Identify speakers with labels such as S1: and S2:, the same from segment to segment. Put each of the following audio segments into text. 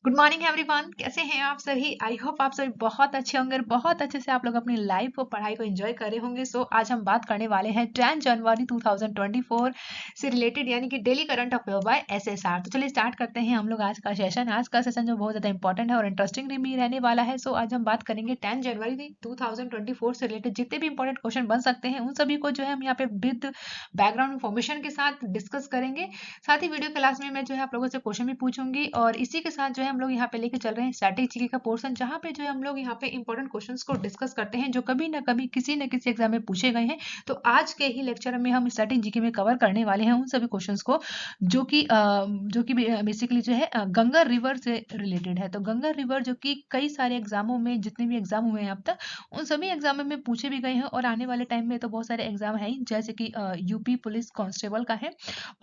S1: Good morning everyone, कैसे हैं आप सभी। आई होप आप सभी बहुत अच्छे होंगे और बहुत अच्छे से आप लोग अपनी लाइफ और पढ़ाई को एंजॉय कर रहे होंगे। सो आज हम बात करने वाले हैं 10 जनवरी 2024 से रिलेटेड यानी कि daily current affair by SSR. तो चलिए स्टार्ट करते हैं हम लोग आज का सेशन। आज का सेशन जो बहुत ज़्यादा इंपॉर्टेंट है और इंटरेस्टिंग भी रहने वाला है। सो आज हम बात करेंगे 10 जनवरी 2024 से रिलेटेड जितने भी इंपॉर्टेंट क्वेश्चन बन सकते हैं उन सभी को जो है हम यहाँ पे विद बैकग्राउंड इन्फॉर्मेशन के साथ डिस्कस करेंगे। साथ ही वीडियो क्लास में मैं जो है आप लोगों से क्वेश्चन भी पूछूंगी और इसी के साथ जो है हम लोग यहाँ पे लेके चल रहे हैं स्टैटिक जीके का पोर्शन, जहाँ पे जो है हम लोग यहाँ पे इंपॉर्टेंट क्वेश्चंस को डिस्कस करते हैं जो कभी ना कभी किसी न किसी एग्जाम में पूछे गए हैं। तो आज के ही लेक्चर में हम स्टैटिक जीके में कवर करने वाले हैं उन सभी क्वेश्चंस को जो कि बेसिकली जो है गंगा रिवर से रिलेटेड है। तो गंगा रिवर जो कि कई सारे एग्जामों में, जितने भी एग्जाम हुए हैं अब तक, उन सभी एग्जामों में पूछे भी गए हैं और आने वाले टाइम में तो बहुत सारे एग्जाम है ही, जैसे कि यूपी पुलिस कांस्टेबल का है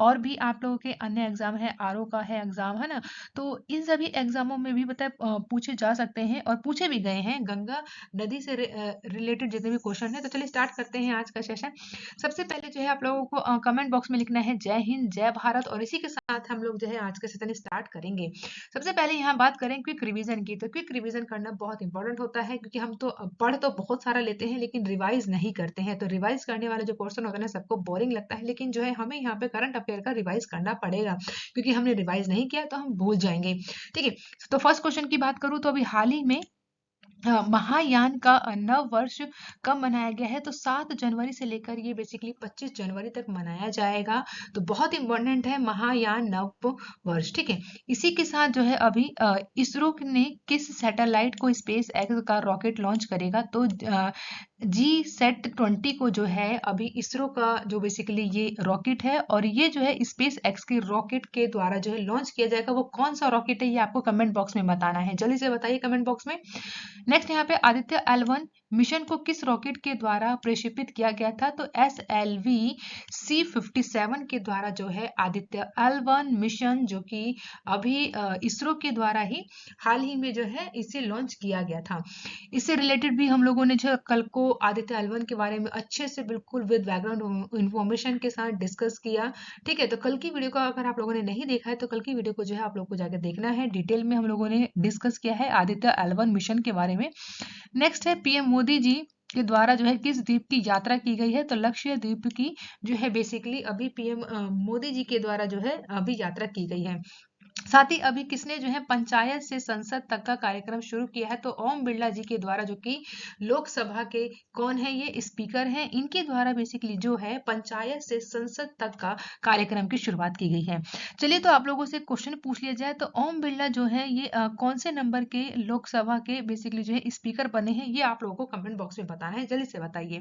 S1: और भी आप लोगों के अन्य एग्जाम है, आरओ का है एग्जाम, है ना। तो इन सभी एग्जामों में भी पूछे जा सकते हैं और पूछे भी गए हैं गंगा नदी से रिलेटेड जितने भी क्वेश्चन है। तो चलिए स्टार्ट करते हैं आज का सेशन। सबसे पहले जो है आप लोगों को कमेंट बॉक्स में लिखना है जय हिंद जय भारत और इसी के साथ हम लोग जो है आज का सेशन स्टार्ट करेंगे। सबसे पहले यहाँ बात करें क्विक रिवीजन की। तो क्विक रिवीजन करना बहुत इंपॉर्टेंट होता है क्योंकि हम तो पढ़ तो बहुत सारा लेते हैं लेकिन रिवाइज नहीं करते हैं। तो रिवाइज करने वाला जो पोर्शन होता है ना, सबको बोरिंग लगता है, लेकिन जो है हमें यहाँ पे करंट अफेयर का रिवाइज करना पड़ेगा क्योंकि हमने रिवाइज नहीं किया तो हम भूल जाएंगे। ठीक है, तो फर्स्ट क्वेश्चन की बात करूं तो अभी हाल ही में महायान का नव वर्ष कब मनाया गया है। तो 7 जनवरी से लेकर ये बेसिकली 25 जनवरी तक मनाया जाएगा। तो बहुत इंपॉर्टेंट है महायान नव वर्ष। ठीक है, इसी के साथ जो है अभी इसरो ने किस सैटेलाइट को स्पेस एक्स का रॉकेट लॉन्च करेगा। तो GSAT-20 को जो है अभी इसरो का जो बेसिकली ये रॉकेट है और ये जो है स्पेस एक्स के रॉकेट के द्वारा जो है लॉन्च किया जाएगा। वो कौन सा रॉकेट है ये आपको कमेंट बॉक्स में बताना है, जल्दी से बताइए कमेंट बॉक्स में। नेक्स्ट यहाँ पे आदित्य L1 मिशन को किस रॉकेट के द्वारा प्रक्षेपित किया गया था। तो SLV-C57 के द्वारा जो है आदित्य L1 मिशन, जो कि अभी इसरो के द्वारा ही हाल ही में जो है इसे लॉन्च किया गया था। इससे रिलेटेड भी हम लोगों ने जो कल को आदित्य L1 के बारे में अच्छे से बिल्कुल विद बैकग्राउंड इंफॉर्मेशन के साथ डिस्कस किया। ठीक है, तो कल की वीडियो को अगर आप लोगों ने नहीं देखा है तो कल की वीडियो को जो है आप लोग को जाकर देखना है। डिटेल में हम लोगों ने डिस्कस किया है आदित्य L1 मिशन के बारे में। नेक्स्ट है पीएम मोदी जी के द्वारा जो है किस द्वीप की यात्रा की गई है। तो लक्ष्य द्वीप की जो है बेसिकली अभी पीएम मोदी जी के द्वारा जो है अभी यात्रा की गई है। साथ ही अभी किसने जो है पंचायत से संसद तक का कार्यक्रम शुरू किया है। तो ओम बिरला जी के द्वारा, जो कि लोकसभा के कौन है, ये स्पीकर हैं, इनके द्वारा बेसिकली जो है पंचायत से संसद तक का कार्यक्रम की शुरुआत की गई है। चलिए, तो आप लोगों से क्वेश्चन पूछ लिया जाए तो ओम बिरला जो है ये कौन से नंबर के लोकसभा के बेसिकली जो है स्पीकर बने हैं, ये आप लोगों को कमेंट बॉक्स में बताना है, जल्दी से बताइए।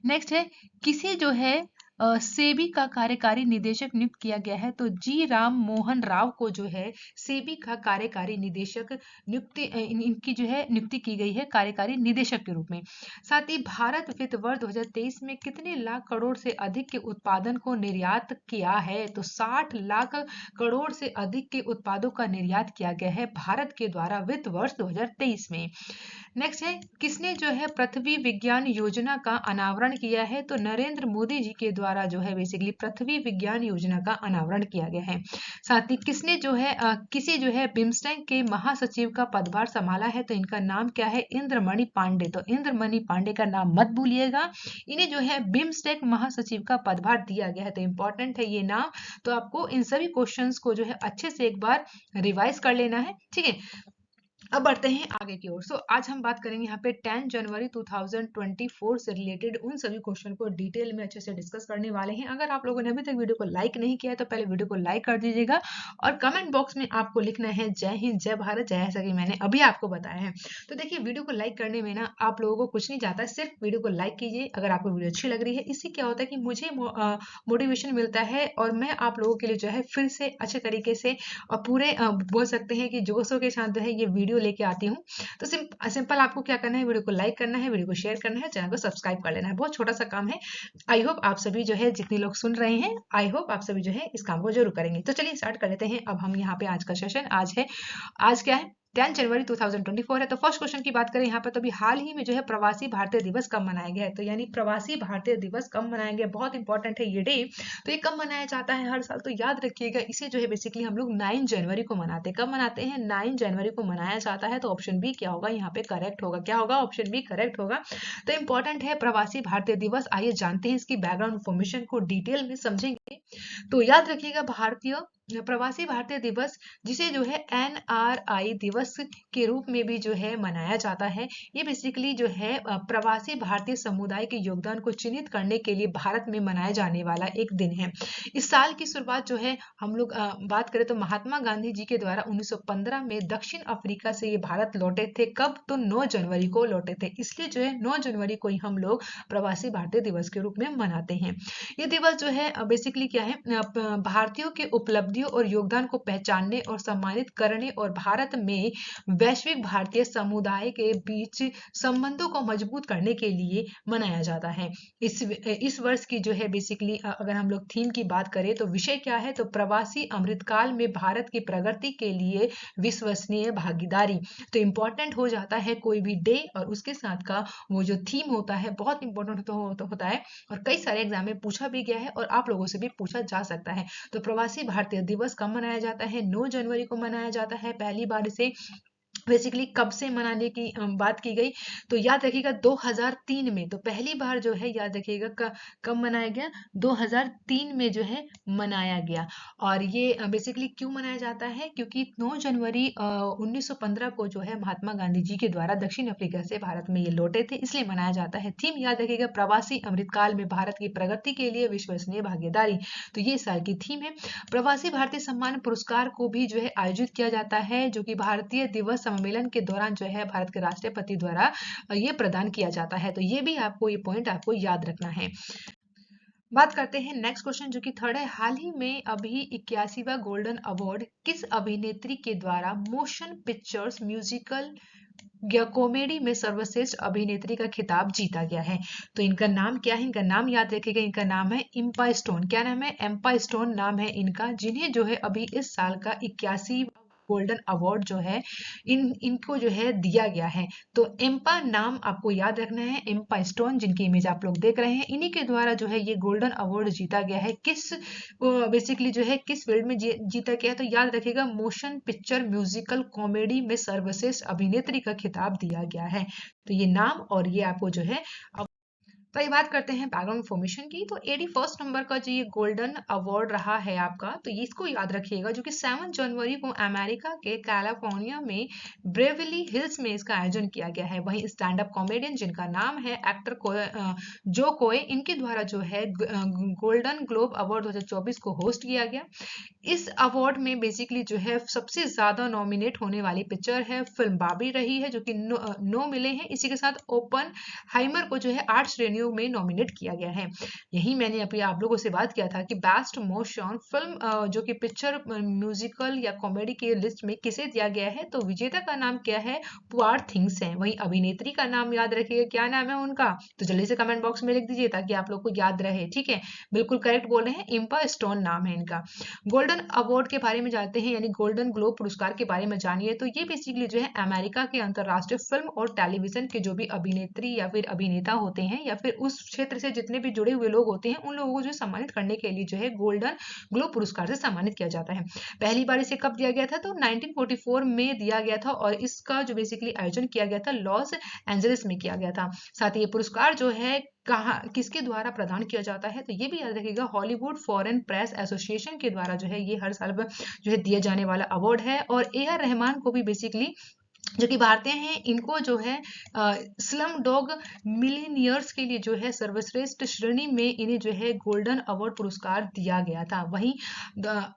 S1: नेक्स्ट है किसे जो है सेबी का कार्यकारी निदेशक नियुक्त किया गया है। तो जी राम मोहन राव को जो है सेबी का कार्यकारी निदेशक इनकी जो है नियुक्ति की गई है कार्यकारी निदेशक के रूप में। साथ ही भारत वित्त वर्ष 2023 में कितने लाख करोड़ से अधिक के उत्पादन को निर्यात किया है। तो 60 लाख करोड़ से अधिक के उत्पादों का निर्यात किया गया है भारत के द्वारा वित्त वर्ष 2023 में। नेक्स्ट है किसने जो है पृथ्वी विज्ञान योजना का अनावरण किया है। तो नरेंद्र मोदी जी के द्वारा जो है बेसिकली पृथ्वी विज्ञान योजना का अनावरण किया गया है। साथ ही किसने जो है किसी जो है बिम्स्टेक के महासचिव का पदभार संभाला है। तो इनका नाम क्या है, इंद्रमणि पांडे। तो इंद्रमणि पांडे का नाम मत भूलिएगा, इन्हें जो है बिम्स्टेक महासचिव का पदभार दिया गया है। तो इंपॉर्टेंट है ये नाम, तो आपको इन सभी क्वेश्चंस को जो है अच्छे से एक बार रिवाइज कर लेना है। ठीक है, अब बढ़ते हैं आगे की ओर। आज हम बात करेंगे यहाँ पे 10 जनवरी 2024 से रिलेटेड उन सभी क्वेश्चन को डिटेल में अच्छे से डिस्कस करने वाले हैं। अगर आप लोगों ने अभी तक वीडियो को लाइक नहीं किया है तो पहले वीडियो को लाइक कर दीजिएगा और कमेंट बॉक्स में आपको लिखना है जय हिंद जय भारत, जैसा कि मैंने अभी आपको बताया है। तो देखिए, वीडियो को लाइक करने में ना आप लोगों को कुछ नहीं जाता, सिर्फ वीडियो को लाइक कीजिए अगर आपको वीडियो अच्छी लग रही है। इससे क्या होता है कि मुझे मोटिवेशन मिलता है और मैं आप लोगों के लिए जो है फिर से अच्छे तरीके से और पूरे बोल सकते हैं कि जोशों के साथ जो है ये वीडियो लेके आती हूँ। तो सिंपल आपको क्या करना है, वीडियो को लाइक करना है, वीडियो को शेयर करना है, चैनल को सब्सक्राइब कर लेना है। बहुत छोटा सा काम है। आई होप आप सभी जो है जितने लोग सुन रहे हैं, आई होप आप सभी जो है इस काम को जरूर करेंगे। तो चलिए स्टार्ट कर लेते हैं। अब हम यहाँ पे आज का सेशन आज क्या है, 10 जनवरी 2024 है। तो फर्स्ट क्वेश्चन की बात करें यहाँ पर, तो अभी हाल ही में जो है प्रवासी भारतीय दिवस कब मनाया गया है, तो यानी प्रवासी भारतीय दिवस कब मनाया गया, बहुत इंपॉर्टेंट है ये डे। तो ये कब मनाया जाता है हर साल, तो याद रखिएगा इसे जो है बेसिकली हम लोग 9 जनवरी को मनाते हैं। कब मनाते हैं, 9 जनवरी को मनाया जाता है। तो ऑप्शन बी क्या होगा यहाँ पे करेक्ट होगा, क्या होगा, ऑप्शन बी करेक्ट होगा। तो इंपॉर्टेंट है प्रवासी भारतीय दिवस। आइए जानते हैं इसकी बैकग्राउंड इन्फॉर्मेशन को डिटेल में समझेंगे। तो याद रखिएगा प्रवासी भारतीय दिवस, जिसे जो है NRI दिवस के रूप में भी जो है मनाया जाता है। ये बेसिकली जो है प्रवासी भारतीय समुदाय के योगदान को चिन्हित करने के लिए भारत में मनाया जाने वाला एक दिन है। इस साल की शुरुआत जो है हम लोग बात करें तो महात्मा गांधी जी के द्वारा 1915 में दक्षिण अफ्रीका से ये भारत लौटे थे। कब, तो 9 जनवरी को लौटे थे, इसलिए जो है 9 जनवरी को ही हम लोग प्रवासी भारतीय दिवस के रूप में मनाते हैं। ये दिवस जो है बेसिकली क्या है, भारतीयों के उपलब्धियों और योगदान को पहचानने और सम्मानित करने और भारत में वैश्विक भारतीय समुदाय के बीच संबंधों को मजबूत करने के लिए मनाया जाता है। इस वर्ष की जो है बेसिकली अगर हम लोग थीम की बात करें तो विषय क्या है, तो प्रवासी अमृतकाल में भारत की प्रगति के लिए विश्वसनीय भागीदारी। तो इंपॉर्टेंट हो जाता है कोई भी डे और उसके साथ का वो जो थीम होता है, बहुत इंपॉर्टेंट होता है और कई सारे एग्जाम में पूछा भी गया है और आप लोगों से भी पूछा जा सकता है। तो प्रवासी भारतीय दिवस कब मनाया जाता है, 9 जनवरी को मनाया जाता है। पहली बार इसे बेसिकली कब से मनाने की बात की गई, तो याद रखिएगा 2003 में। तो पहली बार जो है याद रखिएगा कब मनाया गया, 2003 में जो है मनाया गया। और ये बेसिकली क्यों मनाया जाता है, क्योंकि 9 जनवरी 1915 को जो है महात्मा गांधी जी के द्वारा दक्षिण अफ्रीका से भारत में ये लौटे थे, इसलिए मनाया जाता है। थीम याद रखिएगा प्रवासी अमृतकाल में भारत की प्रगति के लिए विश्वसनीय भागीदारी। तो ये साल की थीम है। प्रवासी भारतीय सम्मान पुरस्कार को भी जो है आयोजित किया जाता है, जो कि भारतीय दिवस सम्मेलन के दौरान जो है भारत के राष्ट्रपति द्वारा ये प्रदान किया जाता है। तो ये भी आपको ये पॉइंट आपको याद रखना है। बात करते हैं नेक्स्ट क्वेश्चन जो कि थर्ड है, हाल ही में अभी 81वां गोल्डन अवार्ड किस अभिनेत्री के द्वारा मोशन पिक्चर्स म्यूजिकल या कॉमेडी में सर्वश्रेष्ठ अभिनेत्री का खिताब जीता गया है। तो इनका नाम क्या है, इनका नाम याद रखिएगा, इनका नाम है इम्पा स्टोन। क्या नाम है, एम्पा स्टोन नाम है इनका, जिन्हें जो है अभी इस साल का 81 गोल्डन अवार्ड जो है इनको जो है दिया गया है। तो एम्पा नाम आपको याद रखना है, एम्पा स्टोन जिनकी इमेज आप लोग देख रहे हैं, इन्हीं के द्वारा जो है ये गोल्डन अवार्ड जीता गया है। किस बेसिकली जो है किस फील्ड में जीता गया है, तो याद रखिएगा मोशन पिक्चर म्यूजिकल कॉमेडी में सर्वश्रेष्ठ अभिनेत्री का खिताब दिया गया है। तो ये नाम और ये आपको जो है तो ये बात करते हैं बैकग्राउंड इन्फॉर्मेशन की। तो 81 नंबर का जो ये गोल्डन अवार्ड रहा है आपका, तो इसको याद रखिएगा, जो कि 7 जनवरी को अमेरिका के कैलिफोर्निया में ब्रेवली हिल्स में इसका आयोजन किया गया है। वहीं स्टैंड अप कॉमेडियन जिनका नाम है एक्टर जो कोए, इनके द्वारा जो है गोल्डन ग्लोब अवार्ड 2024 को होस्ट किया गया। इस अवार्ड में बेसिकली जो है सबसे ज्यादा नॉमिनेट होने वाली पिक्चर है फिल्म बार्बी रही है, जो कि 9 मिले हैं। इसी के साथ ओपन हाइमर को जो है 8 श्रेणियों में नॉमिनेट किया गया है। यही मैंने अभी आप लोगों से बात किया था कि बेस्ट मोशन फिल्म जो कि पिक्चर म्यूजिकल या कॉमेडी के लिस्ट में किसे दिया गया है, तो विजेता का नाम क्या है, पुआर थिंग्स है। वहीं अभिनेत्री का नाम याद रखिएगा, क्या नाम है उनका, तो जल्दी से कमेंट बॉक्स में लिख दीजिए ताकि आप लोग को याद रहे। ठीक है, बिल्कुल करेक्ट बोल रहे हैं, इम्पा स्टोन नाम है इनका। गोल्डन अवार्ड के बारे में जानते हैं, यानी गोल्डन ग्लोब पुरस्कार के बारे में जानिए। तो ये बेसिकली जो है अमेरिका के अंतरराष्ट्रीय फिल्म और टेलीविजन के जो भी अभिनेत्री या फिर अभिनेता होते हैं या फिर उस क्षेत्र से जितने भी जुड़े हुए लोग होते हैं, उन लोगों को जो सम्मानित करने के लिए जो है गोल्डन ग्लोब पुरस्कार से सम्मानित किया जाता है। पहली बार इसे कब दिया गया था, तो 1944 में दिया गया था और इसका जो बेसिकली आयोजन किया गया था लॉस एंजलिस में किया गया था। साथ ही ये पुरस्कार जो है कहाँ किसके द्वारा प्रदान किया जाता है, तो ये भी याद रखिएगा, हॉलीवुड फॉरेन प्रेस एसोसिएशन के द्वारा जो है ये हर साल जो है दिए जाने वाला अवार्ड है। और AR रहमान को भी बेसिकली जो कि भारतीय हैं, इनको जो है स्लम डॉग मिलियनियर्स के लिए जो है सर्वश्रेष्ठ श्रेणी में इन्हें जो है गोल्डन अवार्ड पुरस्कार दिया गया था। वहीं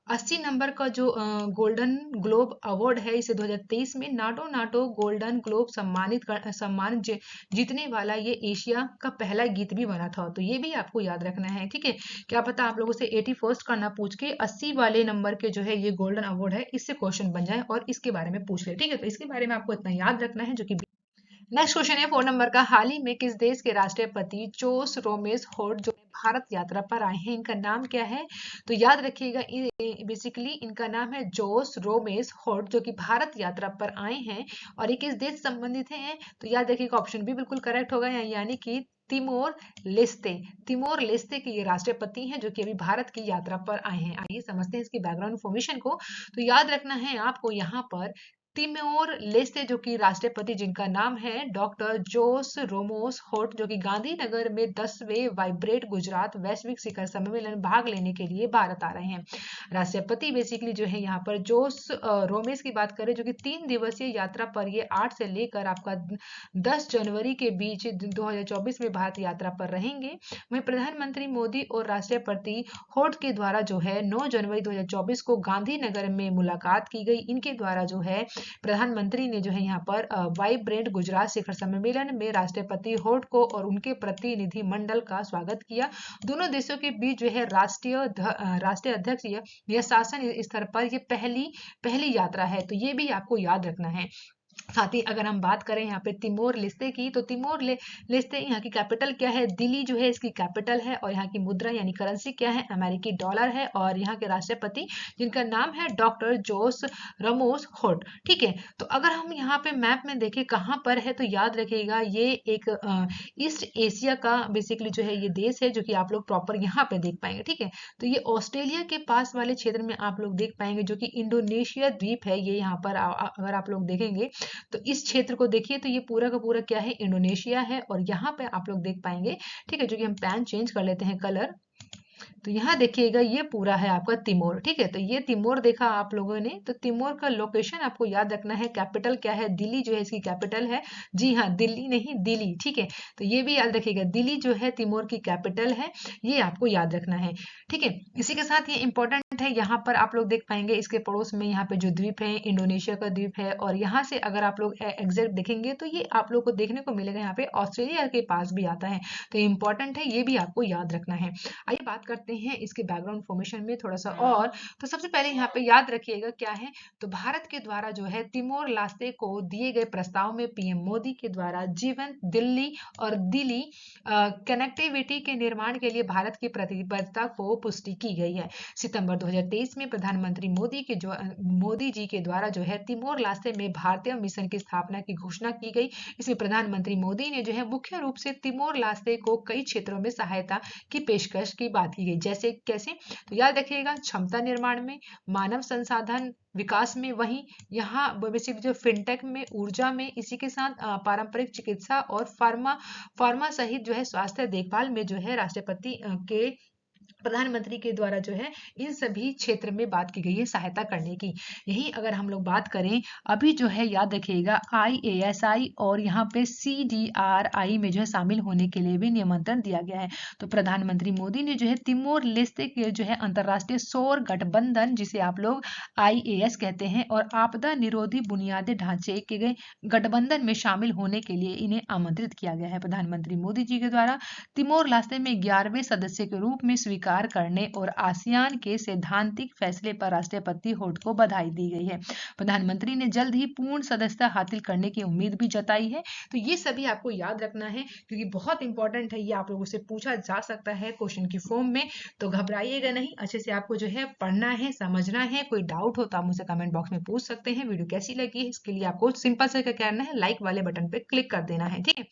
S1: 80 नंबर का जो गोल्डन ग्लोब अवार्ड है, इसे 2023 में नाटो गोल्डन ग्लोब सम्मान जीतने वाला ये एशिया का पहला गीत भी बना था। तो ये भी आपको याद रखना है। ठीक है, क्या पता आप लोगों से 81 का ना पूछ के 80 वाले नंबर के जो है ये गोल्डन अवार्ड है, इससे क्वेश्चन बन जाए और इसके बारे में पूछ ले। ठीक है, तो इसके बारे में आपको इतना याद रखना है, जो कि नेक्स्ट क्वेश्चन है 4 नंबर का। हाल ही में किस देश के राष्ट्रपति जोस रोमेस होर्ट जो भारत यात्रा पर आए हैं, इनका नाम क्या है? तो याद रखिएगा, बेसिकली इनका नाम है जोस रोमेस होर्ट, जो कि भारत यात्रा पर आए हैं। और ये किस देश से संबंधित हैं? तो याद रखिएगा, ऑप्शन भी बिल्कुल करेक्ट होगा, यानी कि तिमोर लेस्ते। तिमोर लेस्ते के ये राष्ट्रपति हैं जो कि अभी भारत की यात्रा पर आए हैं। आइए समझते हैं इसकी बैकग्राउंड इन्फॉर्मेशन को। तो याद रखना है आपको यहाँ पर तिमोर लेस्ते जो कि राष्ट्रपति, जिनका नाम है डॉक्टर जोस रोमोस होर्ट, जो कि गांधीनगर में 10वें वाइब्रेट गुजरात वैश्विक शिखर सम्मेलन भाग लेने के लिए भारत आ रहे हैं। राष्ट्रपति बेसिकली जो है यहाँ पर जोस रोमेस की बात करें, जो कि 3 दिवसीय यात्रा पर ये 8 से लेकर आपका 10 जनवरी के बीच 2024 में भारत यात्रा पर रहेंगे। वहीं प्रधानमंत्री मोदी और राष्ट्रपति होर्ट के द्वारा जो है 9 जनवरी 2024 को गांधीनगर में मुलाकात की गई। इनके द्वारा जो है प्रधानमंत्री ने जो है यहाँ पर वाइब्रेंट गुजरात शिखर सम्मेलन में राष्ट्रपति होर्ट को और उनके प्रतिनिधि मंडल का स्वागत किया। दोनों देशों के बीच जो है राष्ट्रीय अध्यक्ष या शासन स्तर पर ये पहली यात्रा है, तो ये भी आपको याद रखना है। साथ ही अगर हम बात करें यहाँ पे तिमोर लेस्ते की, तो तिमोर लेस्ते यहाँ की कैपिटल क्या है? दिल्ली जो है इसकी कैपिटल है। और यहाँ की मुद्रा यानी करेंसी क्या है? अमेरिकी डॉलर है। और यहाँ के राष्ट्रपति जिनका नाम है डॉक्टर जोस रमोस होर्ट। ठीक है, तो अगर हम यहाँ पे मैप में देखें कहाँ पर है, तो याद रखिएगा ये एक ईस्ट एशिया का बेसिकली जो है ये देश है, जो कि आप लोग प्रॉपर यहाँ पे देख पाएंगे। ठीक है, तो ये ऑस्ट्रेलिया के पास वाले क्षेत्र में आप लोग देख पाएंगे, जो कि इंडोनेशिया द्वीप है। ये यहाँ पर अगर आप लोग देखेंगे तो इस क्षेत्र को देखिए, तो ये पूरा का पूरा क्या है? इंडोनेशिया है। और यहाँ पे आप लोग देख पाएंगे, ठीक है, जो कि हम पैन चेंज कर लेते हैं कलर, तो यहाँ देखिएगा ये पूरा है आपका तिमोर। ठीक है, तो ये तिमोर देखा आप लोगों ने, तो तिमोर का लोकेशन आपको याद रखना है। कैपिटल क्या है? दिल्ली जो है इसकी कैपिटल है। जी हाँ, दिल्ली नहीं, दिल्ली। ठीक है, तो ये भी याद रखिएगा, दिल्ली जो है तिमोर की कैपिटल है, ये आपको याद रखना है। ठीक है, इसी के साथ ये इंपॉर्टेंट है, यहाँ पर आप लोग देख पाएंगे इसके पड़ोस में यहाँ पे जो द्वीप है इंडोनेशिया का द्वीप है। और यहाँ से अगर आप लोग एग्जैक्ट देखेंगे तो ये आप लोग को देखने को मिलेगा यहाँ पे ऑस्ट्रेलिया के पास भी आता है, तो इंपॉर्टेंट है, ये भी आपको याद रखना है। आइए बात करते हैं इसके बैकग्राउंड इन्फॉर्मेशन में थोड़ा सा और। तो सबसे पहले यहाँ पे याद रखिएगा क्या है, तो भारत के द्वारा जो है तिमोर लेस्ते को दिए गए प्रस्ताव में पीएम मोदी के द्वारा जीवंत दिल्ली और दिल्ली कनेक्टिविटी के निर्माण के लिए भारत की प्रतिबद्धता को पुष्टि की गई है। सितंबर 2023 में प्रधानमंत्री मोदी जी के द्वारा जो है तिमोर लेस्ते में भारतीय मिशन की स्थापना की घोषणा की गई। इसमें प्रधानमंत्री मोदी ने जो है मुख्य रूप से तिमोर लेस्ते को कई क्षेत्रों में सहायता की पेशकश की बात की गई। जैसे कैसे? तो याद रखिएगा, क्षमता निर्माण में, मानव संसाधन विकास में, वहीं यहाँ बेसिक जो फिनटेक में, ऊर्जा में, इसी के साथ पारंपरिक चिकित्सा और फार्मा सहित जो है स्वास्थ्य देखभाल में जो है राष्ट्रपति के प्रधानमंत्री के द्वारा जो है इन सभी क्षेत्र में बात की गई है सहायता करने की। यही अगर हम लोग बात करें अभी जो है याद रखिएगा IASI और यहाँ पे CDRI में जो है शामिल होने के लिए भी निमंत्रण दिया गया है। तो प्रधानमंत्री मोदी ने जो है तिमोर लेस्ते के जो है अंतरराष्ट्रीय सौर गठबंधन, जिसे आप लोग IAS कहते हैं, और आपदा निरोधी बुनियादी ढांचे के गए गठबंधन में शामिल होने के लिए इन्हें आमंत्रित किया गया है। प्रधानमंत्री मोदी जी के द्वारा तिमोर लेस्ते में 11वें सदस्य के रूप में स्वीकार करने और आसियान के सैद्धांतिक फैसले पर राष्ट्रपति होर्ट को बधाई दी गई है। प्रधानमंत्री ने जल्द ही पूर्ण सदस्यता हासिल करने की उम्मीद भी जताई है। तो ये सभी आपको याद रखना है, क्योंकि बहुत इंपॉर्टेंट है, ये आप लोगों से पूछा जा सकता है क्वेश्चन की फॉर्म में। तो घबराइएगा नहीं, अच्छे से आपको जो है पढ़ना है, समझना है। कोई डाउट हो तो आप मुझसे कमेंट बॉक्स में पूछ सकते हैं। वीडियो कैसी लगी है इसके लिए आपको सिंपल से क्या करना है, लाइक वाले बटन पे क्लिक कर देना है। ठीक है,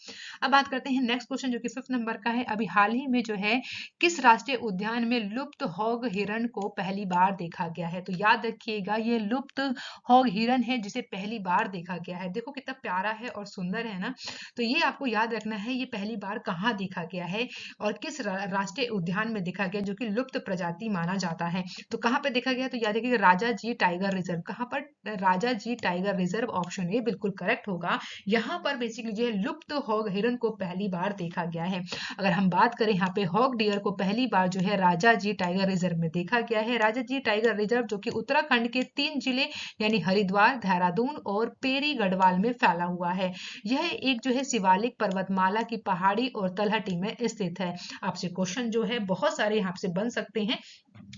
S1: अब बात करते हैं नेक्स्ट क्वेश्चन, जो कि 5th नंबर का है। अभी हाल ही में जो है किस राष्ट्रीय उद्यान में लुप्त हॉग हिरण को पहली बार देखा गया है? तो याद रखिएगा, ये लुप्त हॉग हिरण है जिसे पहली बार देखा गया है। देखो कितना प्यारा है और सुंदर है ना। तो ये आपको याद रखना है, ये पहली बार कहाँ देखा गया है और किस राष्ट्रीय उद्यान में देखा गया, जो कि लुप्त प्रजाति माना जाता है। तो कहाँ पे देखा गया? तो याद रखिएगा, राजा जी टाइगर रिजर्व। कहाँ पर? राजा जी टाइगर रिजर्व, ऑप्शन ए बिल्कुल करेक्ट होगा। यहाँ पर बेसिकली जो है लुप्त हॉग हिरण को पहली बार देखा गया है। अगर हम बात करें यहाँ पे हॉग डियर को पहली बार जो है राजा जी टाइगर रिजर्व में देखा गया है। राजा जी टाइगर रिजर्व जो कि उत्तराखंड के 3 जिले यानी हरिद्वार, देहरादून और पेरी गढ़वाल में फैला हुआ है। यह एक जो है शिवालिक पर्वतमाला की पहाड़ी और तलहटी में स्थित है। आपसे क्वेश्चन जो है बहुत सारे यहाँ से बन सकते हैं,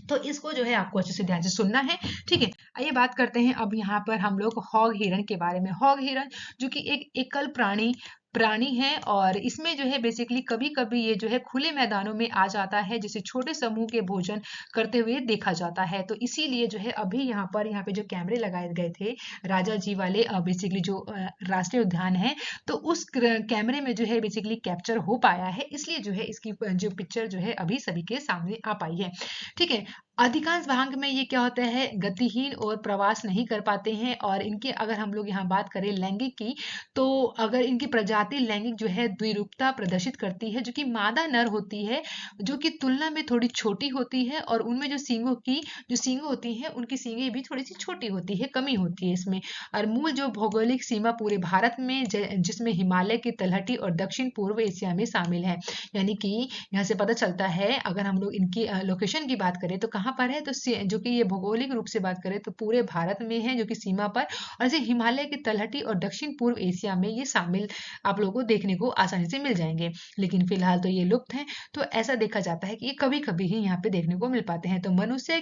S1: तो इसको जो है आपको अच्छे से ध्यान से सुनना है, ठीक है। आइए बात करते हैं अब यहाँ पर हम लोग हॉग हिरन के बारे में। हॉग हिरन जो कि एक एकल प्राणी प्राणी है, और इसमें जो है बेसिकली कभी कभी ये जो है खुले मैदानों में आ जाता है, जिसे छोटे समूह के भोजन करते हुए देखा जाता है। तो इसीलिए जो है अभी यहाँ पे जो कैमरे लगाए गए थे राजा जी वाले, बेसिकली जो राष्ट्रीय उद्यान है, तो उस कैमरे में जो है बेसिकली कैप्चर हो पाया है, इसलिए जो है इसकी जो पिक्चर जो है अभी सभी के सामने आ पाई है, ठीक है। अधिकांश भाग में ये क्या होता है, गतिहीन और प्रवास नहीं कर पाते हैं। और इनके अगर हम लोग यहाँ बात करें लैंगिक की, तो अगर इनकी प्रजाति लैंगिक जो है द्विरूपता प्रदर्शित करती है, जो कि मादा नर होती है, जो कि तुलना में थोड़ी छोटी होती है, और उनमें जो सींगें होती हैं, उनकी सींगें भी थोड़ी सी छोटी होती है, कमी होती है इसमें। और मूल जो भौगोलिक सीमा पूरे भारत में जिसमें हिमालय की तलहटी और दक्षिण पूर्व एशिया में शामिल है। यानी कि यहाँ से पता चलता है, अगर हम लोग इनकी लोकेशन की बात करें तो कहाँ पर है, तो जो कि ये भौगोलिक रूप से बात करें तो पूरे भारत में है, जो कि सीमा पर, और जैसे हिमालय की तलहटी और दक्षिण पूर्व एशिया में ये शामिल आप लोगों को देखने को आसानी से मिल जाएंगे। लेकिन फिलहाल तो ये लुप्त हैं। तो ऐसा देखा जाता है कि ये कभी कभी ही यहाँ पे देखने को मिल पाते हैं। तो मनुष्य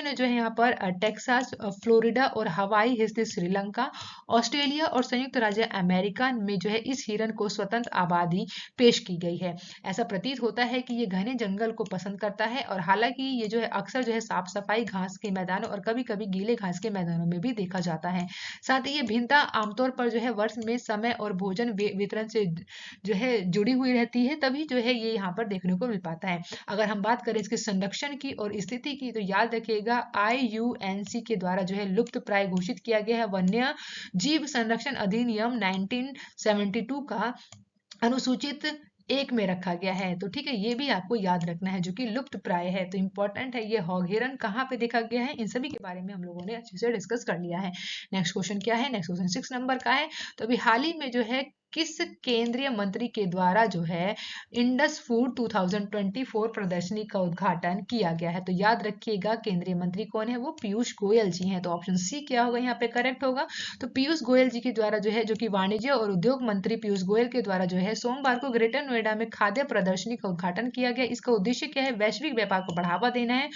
S1: ने जो है यहाँ पर टेक्सास, फ्लोरिडा और हवाई स्थित श्रीलंका, ऑस्ट्रेलिया और संयुक्त राज्य अमेरिका में जो है इस हिरन को स्वतंत्र आबादी पेश की गई है। ऐसा प्रतीत होता है कि ये घने जंगल को पसंद करता है, और हालांकि ये जो है अक्सर जो है साफ सफाई घास के मैदानों और कभी कभी गीले घास के मैदानों में भी देखा जाता है। साथ ही ये भिन्नता आमतौर पर जो है वर्ष में समय और भोजन वितरण से जो है जुड़ी हुई रहती है, तभी जो है ये यहाँ पर देखने को मिल पाता है। अगर हम बात करें इसके संरक्षण की और स्थिति की, तो याद रखिएगा IUCN के द्वारा जो है लुप्त प्राय घोषित किया गया है। वन्य जीव संरक्षण अधिनियम 1972 का अनुसूचित 1 में रखा गया है। तो ठीक है, ये भी आपको याद रखना है, जो कि लुप्त प्राय है। तो इंपॉर्टेंट है ये। हॉग हिरन कहाँ पे देखा गया है, इन सभी के बारे में हम लोगों ने अच्छे से डिस्कस कर लिया है। नेक्स्ट क्वेश्चन क्या है, नेक्स्ट क्वेश्चन 6 नंबर का है। तो अभी हाल ही में जो है किस केंद्रीय मंत्री के द्वारा जो है इंडस फूड 2024 प्रदर्शनी का उद्घाटन किया गया है। तो याद रखिएगा केंद्रीय मंत्री कौन है, वो पीयूष गोयल जी हैं। तो ऑप्शन सी क्या होगा यहाँ पे करेक्ट होगा। तो पीयूष गोयल जी के द्वारा जो है, जो कि वाणिज्य और उद्योग मंत्री पीयूष गोयल के द्वारा जो है सोमवार को ग्रेटर नोएडा में खाद्य प्रदर्शनी का उद्घाटन किया गया। इसका उद्देश्य क्या है, वैश्विक व्यापार को बढ़ावा देना है।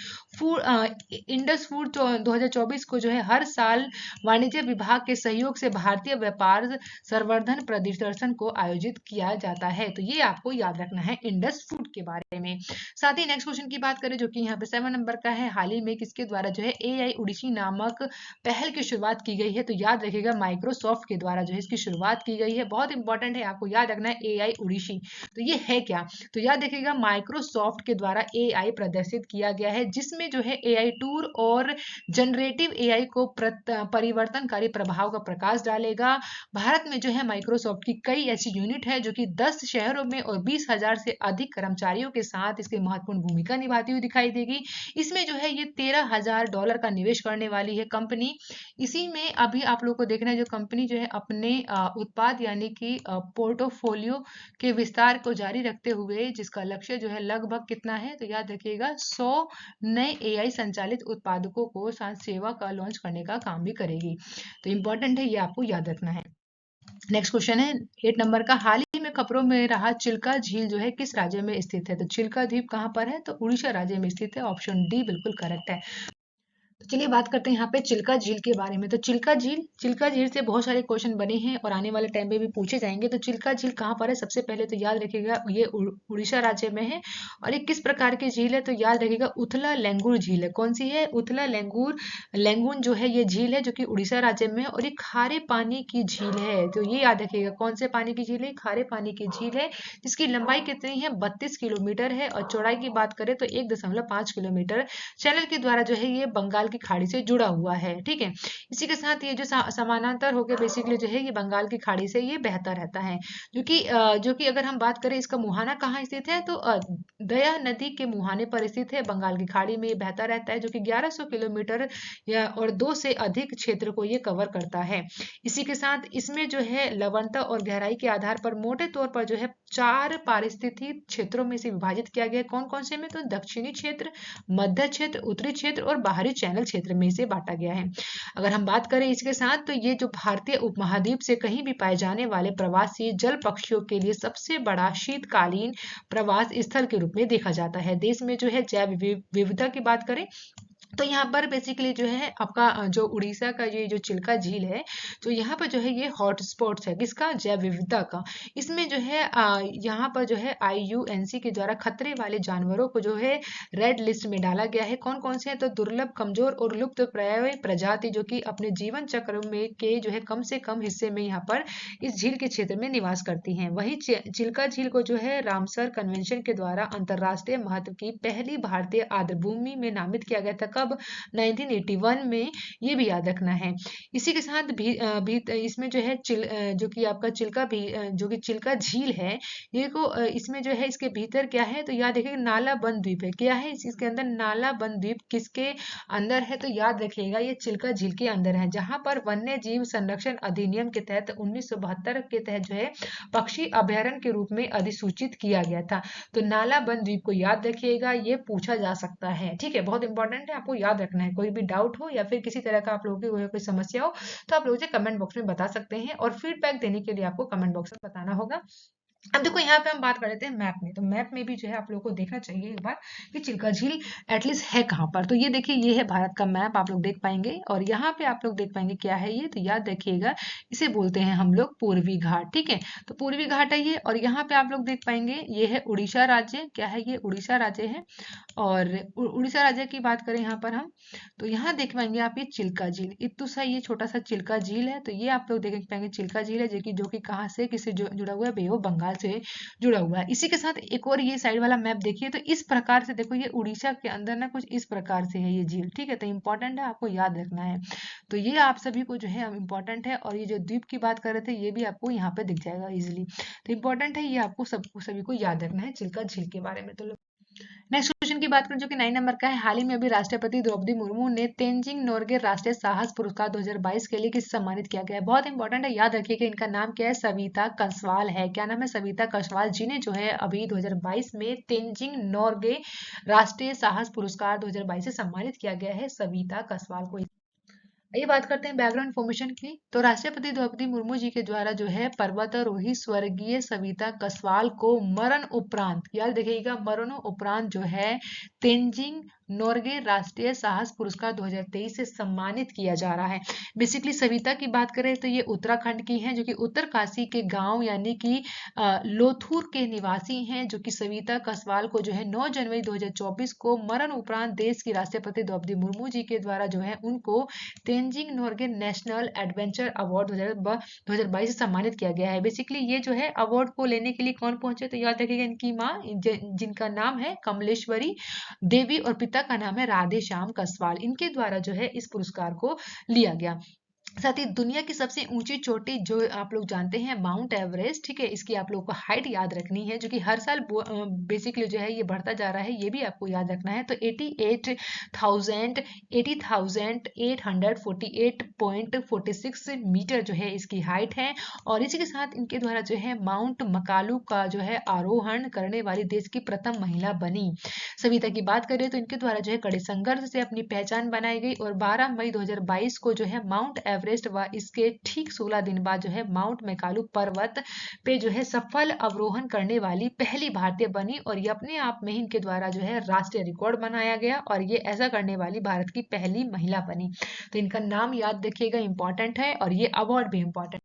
S1: इंडस फूड 2024 को जो है हर साल वाणिज्य विभाग के सहयोग से भारतीय व्यापार संवर्धन प्रदर्शन को आयोजित किया जाता है। तो ये आपको याद रखना है इंडस फूड के बारे में। साथ ही नेक्स्ट क्वेश्चन की बात करें, जो कि यहाँ पे 7 नंबर का है। हाल ही में किसके द्वारा जो है AI ओडिसी नामक पहल की शुरुआत की गई है। तो याद रखिएगा माइक्रोसॉफ्ट के द्वारा जो है इसकी शुरुआत की गई है। बहुत इंपॉर्टेंट है, आपको याद रखना है AI ओडिसी। तो ये है क्या, तो याद रखिएगा माइक्रोसॉफ्ट के द्वारा AI प्रदर्शित किया गया है, जिसमें जो है AI टूर और जनरेटिव AI को परिवर्तनकारी प्रभाव का प्रकाश डालेगा। भारत में जो है माइक्रोसॉफ्ट की कई ऐसी यूनिट है, जो कि 10 शहरों में और 20,000 से अधिक कर्मचारियों के साथ इसकी महत्वपूर्ण भूमिका निभाती हुई दिखाई देगी। इसमें जो है ये $13,000 का निवेश करने वाली है कंपनी। इसी में अभी आप लोग को देखना है, जो कंपनी जो है अपने उत्पाद यानी कि पोर्टोफोलियो के विस्तार को जारी रखते हुए, जिसका लक्ष्य जो है लगभग कितना है, तो याद रखिएगा 100 नए AI संचालित उत्पादकों को साथ सेवा का लॉन्च करने का काम भी करेगी। तो इंपॉर्टेंट है, ये आपको याद रखना है। नेक्स्ट क्वेश्चन है 8 नंबर का। हाल ही में खबरों में रहा चिल्का झील जो है किस राज्य में स्थित है। तो चिल्का द्वीप कहाँ पर है, तो उड़ीसा राज्य में स्थित है। ऑप्शन डी बिल्कुल करेक्ट है। तो चलिए बात करते हैं यहाँ पे चिल्का झील के बारे में। तो चिल्का झील से बहुत सारे क्वेश्चन बने हैं और आने वाले टाइम में भी पूछे जाएंगे। तो चिल्का झील कहाँ पर है, सबसे पहले तो याद रखिएगा ये उड़ीसा राज्य में है। और ये किस प्रकार की झील है, तो याद रखिएगा उथला लेंगुर झील है। कौन सी है, उथला लेंगुन जो है ये झील है, जो कि उड़ीसा राज्य में है। और ये खारे पानी की झील है। तो ये याद रखिएगा कौन से पानी की झील है, खारे पानी की झील है, जिसकी लंबाई कितनी है, 32 किलोमीटर है। और चौड़ाई की बात करें तो 1.5 किलोमीटर। चैनल के द्वारा जो है ये बंगाल की खाड़ी से जुड़ा हुआ है, ठीक है। इसी के साथ ये जो समानांतर होकर बेसिकली जो है ये बंगाल की खाड़ी से ये बहता रहता है। जो कि अगर हम बात करें इसका मुहाना कहाँ स्थित है, तो दया नदी के मुहाने पर स्थित है। बंगाल की खाड़ी में ये बहता रहता है, जो कि 1100 किलोमीटर और 2 से अधिक क्षेत्र को ये कवर करता है। इसी के साथ इसमें जो है लवणता और गहराई के आधार पर मोटे तौर पर जो है 4 पारिस्थितिक क्षेत्रों में से विभाजित किया गया है। कौन कौन से में, तो दक्षिणी क्षेत्र, मध्य क्षेत्र, उत्तरी क्षेत्र और बाहरी चैनल क्षेत्र में इसे बांटा गया है। अगर हम बात करें इसके साथ, तो ये जो भारतीय उपमहाद्वीप से कहीं भी पाए जाने वाले प्रवासी जल पक्षियों के लिए सबसे बड़ा शीतकालीन प्रवास स्थल के रूप में देखा जाता है। देश में जो है जैव विविधता की बात करें तो यहाँ पर बेसिकली जो है आपका जो उड़ीसा का ये जो चिल्का झील है, तो यहाँ पर जो है ये हॉट स्पॉट्स है किसका, जैव विविधता का। इसमें जो है यहाँ पर जो है IUCN के द्वारा खतरे वाले जानवरों को जो है रेड लिस्ट में डाला गया है। कौन कौन से हैं, तो दुर्लभ, कमजोर और लुप्त प्राय प्रजाति जो कि अपने जीवन चक्र में के जो है कम से कम हिस्से में यहाँ पर इस झील के क्षेत्र में निवास करती हैं। वही चिल्का झील को जो है रामसर कन्वेंशन के द्वारा अंतरराष्ट्रीय महत्व की पहली भारतीय आर्द्रभूमि में नामित किया गया था। कब, 1981 में। ये भी याद रखना है। इसी के साथ भी इसमें जो है जो कि आपका चिल्का भी जो कि चिल्का झील है, ये को इसमें जो है इसके भीतर क्या है, तो याद रखिएगा नाला बंद द्वीप है। क्या है इसके अंदर, नाला बंद द्वीप किसके अंदर है, तो याद रखिएगा ये चिल्का झील के अंदर है, जहां पर वन्य जीव संरक्षण अधिनियम के तहत 1972 के तहत जो है पक्षी अभयारण्य के रूप में अधिसूचित किया गया था। तो नाला बंद द्वीप को याद रखिएगा, ये पूछा जा सकता है। ठीक है, बहुत इंपॉर्टेंट है, आपको याद रखना है। कोई भी डाउट हो या फिर किसी तरह का आप लोगों की कोई समस्या हो तो आप लोग कमेंट बॉक्स में बता सकते हैं, और फीडबैक देने के लिए आपको कमेंट बॉक्स में बताना होगा। अब देखो यहाँ पे हम बात कर लेते हैं मैप में। तो मैप में भी जो है आप लोगों को देखना चाहिए एक बार कि चिल्का झील एटलीस्ट है कहाँ पर। तो ये देखिए, ये है भारत का मैप, आप लोग देख पाएंगे, और यहाँ पे आप लोग देख पाएंगे क्या है ये, तो याद रखिएगा इसे बोलते हैं हम लोग पूर्वी घाट। ठीक है, तो पूर्वी घाट है ये, और यहाँ पे आप लोग देख पाएंगे ये है उड़ीसा राज्य। क्या है ये, उड़ीसा राज्य है। और उड़ीसा राज्य की बात करें यहाँ पर हम, तो यहाँ देख पाएंगे आप ये चिल्का झील, इतना सा ये छोटा सा चिल्का झील है। तो ये आप लोग देख पाएंगे चिल्का झील है, जो कि कहाँ से किससे जुड़ा हुआ है, बे ऑफ बंगाल से जुड़ा हुआ है। इसी के साथ एक और ये साइड वाला मैप देखिए, तो इस प्रकार से देखो, ये उड़ीसा के अंदर ना कुछ इस प्रकार से है ये झील। ठीक है, तो इंपॉर्टेंट है, आपको याद रखना है। तो ये आप सभी को जो है इंपॉर्टेंट है, और ये जो द्वीप की बात कर रहे थे ये भी आपको यहाँ पे दिख जाएगा इजिली। तो इंपॉर्टेंट है, ये आपको सभी को याद रखना है चिल्का झील के बारे में। तो नेक्स्ट क्वेश्चन की बात करें जो कि 9 नंबर का है, हाल ही में अभी राष्ट्रपति द्रौपदी मुर्मू ने तेंजिंग नोरगे राष्ट्रीय साहस पुरस्कार 2022 के लिए किस सम्मानित किया गया है। बहुत इंपॉर्टेंट है, याद रखिए कि इनका नाम क्या है, सविता कसवाल है। क्या नाम है, सविता कसवाल, जिन्हें जो है अभी 2022 में तेंजिंग नोरगे राष्ट्रीय साहस पुरस्कार 2022 से सम्मानित किया गया है सविता कसवाल को। ये बात करते हैं बैकग्राउंड इन्फॉर्मेशन की। तो राष्ट्रपति द्रौपदी मुर्मू जी के द्वारा जो है पर्वतारोही स्वर्गीय सविता कसवाल को मरण उपरांत, याद देखिएगा मरण उपरांत जो है तेंजिंग नोरगे राष्ट्रीय साहस पुरस्कार 2023 से सम्मानित किया जा रहा है। बेसिकली सविता की बात करें तो ये उत्तराखंड की हैं, जो कि उत्तरकाशी के गांव यानी कि लोथुर के निवासी हैं, जो कि सविता कसवाल को जो है 9 जनवरी 2024 को मरण उपरांत देश की राष्ट्रपति द्रौपदी मुर्मू जी के द्वारा जो है उनको Tenzing Norgay national adventure award 2022 से सम्मानित किया गया है। बेसिकली ये जो है अवार्ड को लेने के लिए कौन पहुंचे, तो याद रखिएगा इनकी माँ जिनका नाम है कमलेश्वरी देवी और पिता का नाम है राधे श्याम कसवाल। इनके द्वारा जो है इस पुरस्कार को लिया गया। साथ ही दुनिया की सबसे ऊंची चोटी जो आप लोग जानते हैं माउंट एवरेस्ट, ठीक है, इसकी आप लोगों को हाइट याद रखनी है, जो कि हर साल बेसिकली जो है ये बढ़ता जा रहा है, ये भी आपको याद रखना है। तो 80,848.46 मीटर जो है इसकी हाइट है। और इसी के साथ इनके द्वारा जो है माउंट मकालू का जो है आरोहण करने वाली देश की प्रथम महिला बनी। सविता की बात करें तो इनके द्वारा जो है कड़े संघर्ष से अपनी पहचान बनाई गई, और 12 मई 2022 को जो है माउंट एवरेस्ट व इसके ठीक 16 दिन बाद जो है माउंट मैकालू पर्वत पे जो है सफल अवरोहण करने वाली पहली भारतीय बनी, और ये अपने आप में इनके द्वारा जो है राष्ट्रीय रिकॉर्ड बनाया गया, और ये ऐसा करने वाली भारत की पहली महिला बनी। तो इनका नाम याद रखिएगा, इंपॉर्टेंट है, और ये अवार्ड भी इंपॉर्टेंट।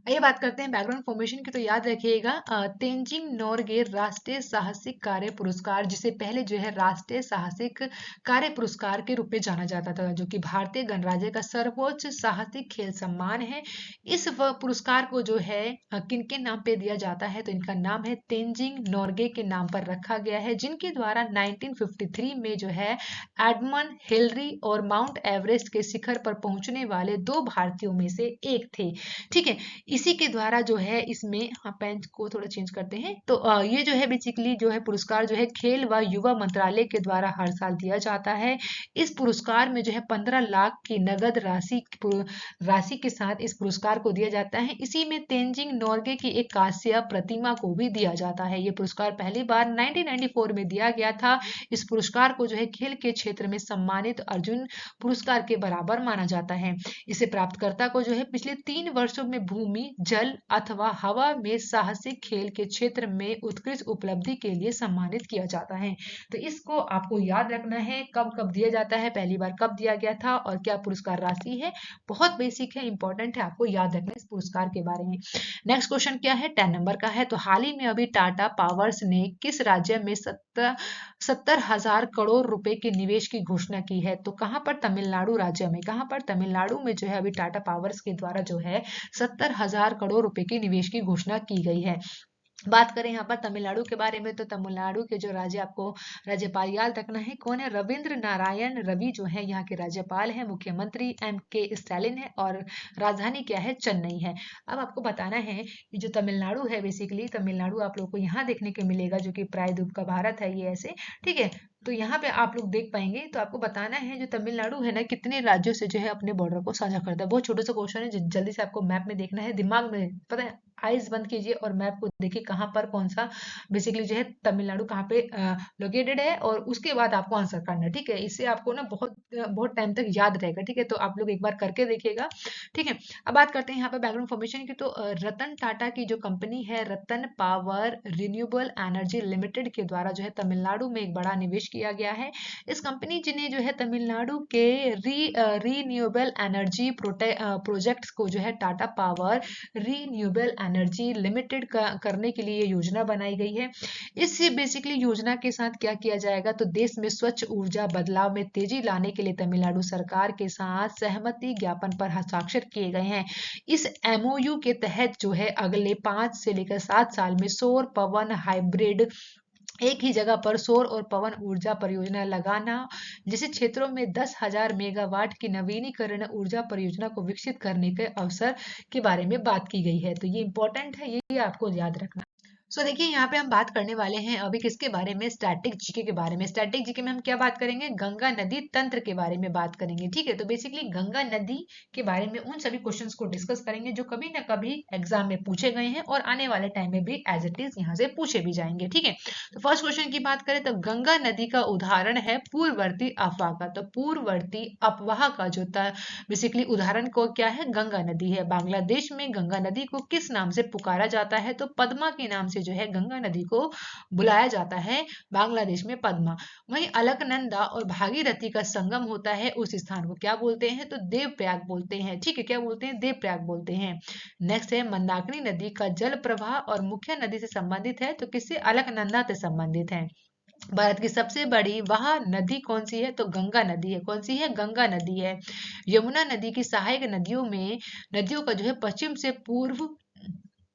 S1: आइए बात करते हैं बैकग्राउंड फॉर्मेशन की। तो याद रखिएगा तेंजिंग नोरगे राष्ट्रीय साहसिक कार्य पुरस्कार, जिसे पहले जो है राष्ट्रीय साहसिक कार्य पुरस्कार के रूप में जाना जाता था, जो कि भारतीय गणराज्य का सर्वोच्च साहसिक खेल सम्मान है। इस पुरस्कार को जो है किन के नाम पे दिया जाता है, तो इनका नाम है तेंजिंग नोरगे के नाम पर रखा गया है, जिनके द्वारा 1953 में जो है एडमंड हिलरी और माउंट एवरेस्ट के शिखर पर पहुंचने वाले 2 भारतीयों में से एक थे। ठीक है, इसी के द्वारा जो है इसमें, हाँ पेन को थोड़ा चेंज करते हैं, तो ये जो है बेसिकली जो है पुरस्कार जो है खेल व युवा मंत्रालय के द्वारा हर साल दिया जाता है। इस पुरस्कार में जो है 15 लाख की नगद राशि के साथ इस पुरस्कार को दिया जाता है। इसी में तेंजिंग नोर्गे की एक कांस्य प्रतिमा को भी दिया जाता है। ये पुरस्कार पहली बार 1994 में दिया गया था। इस पुरस्कार को जो है खेल के क्षेत्र में सम्मानित अर्जुन पुरस्कार के बराबर माना जाता है। इसे प्राप्तकर्ता को जो है पिछले 3 वर्षों में भूमि, जल अथवा हवा में साहसिक खेल के क्षेत्र में उत्कृष्ट उपलब्धि के लिए सम्मानित किया जाता है। तो इसको आपको याद रखना है, कब कब दिया जाता है, पहली बार कब दिया गया था और क्या पुरस्कार राशि है। बहुत बेसिक है, इंपॉर्टेंट है, आपको याद रखना इस पुरस्कार के बारे में। नेक्स्ट क्वेश्चन क्या है, 10 नंबर का है। तो हाल ही में अभी टाटा पावर्स ने किस राज्य में 70,000 करोड़ रुपए के निवेश की घोषणा की है? तो कहां पर? तमिलनाडु राज्य में। कहां पर? तमिलनाडु में जो है अभी टाटा पावर्स के द्वारा जो है 70,000 करोड़ रुपए के निवेश की घोषणा की गई है। बात करें यहाँ पर तमिलनाडु के बारे में, तो तमिलनाडु के जो राज्यपाल याद रखना है कौन है? रविंद्र नारायण रवि जो है यहाँ के राज्यपाल है। मुख्यमंत्री M.K. स्टालिन है और राजधानी क्या है? चेन्नई है। अब आपको बताना है कि जो तमिलनाडु है, बेसिकली तमिलनाडु आप लोग को यहाँ देखने के मिलेगा, जो कि प्रायद्वीप का भारत है, ये ऐसे, ठीक है। तो यहाँ पे आप लोग देख पाएंगे। तो आपको बताना है जो तमिलनाडु है ना, कितने राज्यों से जो है अपने बॉर्डर को साझा करता है। बहुत छोटा सा क्वेश्चन है, जल्दी से आपको मैप में देखना है, दिमाग में पता है, आइज बंद कीजिए और मैप को देखिए कहाँ पर कौन सा बेसिकली जो है तमिलनाडु कहाँ पे लोकेटेड है, और उसके बाद आपको आंसर करना है, ठीक है। इससे आपको ना बहुत बहुत टाइम तक याद रहेगा, ठीक है। तो आप लोग एक बार करके देखिएगा, ठीक है। अब बात करते हैं यहाँ पे बैकग्राउंड इन्फॉर्मेशन की। तो रतन टाटा की जो कंपनी है, रतन पावर रिन्यूएबल एनर्जी लिमिटेड के द्वारा जो है तमिलनाडु में एक बड़ा निवेश किया गया है। इस कंपनी जी ने जो है तमिलनाडु के रिन्यूएबल एनर्जी प्रोजेक्ट्स को जो है Tata power renewable energy limited करने के लिए योजना बनाई गई है। इस बेसिकली योजना के साथ क्या किया जाएगा, तो देश में स्वच्छ ऊर्जा बदलाव में तेजी लाने के लिए तमिलनाडु सरकार के साथ सहमति ज्ञापन पर हस्ताक्षर किए गए हैं। इस MOU के तहत जो है अगले 5 से लेकर 7 साल में सौर पवन हाइब्रिड एक ही जगह पर सौर और पवन ऊर्जा परियोजना लगाना जैसे क्षेत्रों में 10,000 मेगावाट की नवीनीकरण ऊर्जा परियोजना को विकसित करने के अवसर के बारे में बात की गई है। तो ये इंपॉर्टेंट है, ये आपको याद रखना। सो देखिए यहाँ पे हम बात करने वाले हैं अभी किसके बारे में? स्टैटिक जीके के बारे में। स्टैटिक जीके में हम क्या बात करेंगे? गंगा नदी तंत्र के बारे में बात करेंगे, ठीक है। तो बेसिकली गंगा नदी के बारे में उन सभी क्वेश्चंस को डिस्कस करेंगे जो कभी ना कभी एग्जाम में पूछे गए हैं और आने वाले टाइम में भी एज इट इज यहाँ से पूछे भी जाएंगे, ठीक है। तो फर्स्ट क्वेश्चन की बात करें तो गंगा नदी का उदाहरण है पूर्ववर्ती अफवाह का। तो पूर्ववर्ती अफवाह का जो बेसिकली उदाहरण को क्या है? गंगा नदी है। बांग्लादेश में गंगा नदी को किस नाम से पुकारा जाता है? तो पद्मा के नाम से जो है गंगा नदी को बुलाया जाता है बांग्लादेश में, पद्मा। वहीं अलकनंदा और भागीरथी का संगम होता है, उस स्थान को क्या बोलते हैं? तो देवप्रयाग बोलते हैं, ठीक है। क्या बोलते हैं? देवप्रयाग बोलते हैं। नेक्स्ट है मंदाकिनी नदी का जल प्रवाह और मुख्य नदी से संबंधित है, तो किससे? अलकनंदा से संबंधित है। भारत की सबसे बड़ी वह नदी कौन सी है? तो गंगा नदी है। कौन सी है? गंगा नदी है। यमुना नदी की सहायक नदियों का जो है पश्चिम से पूर्व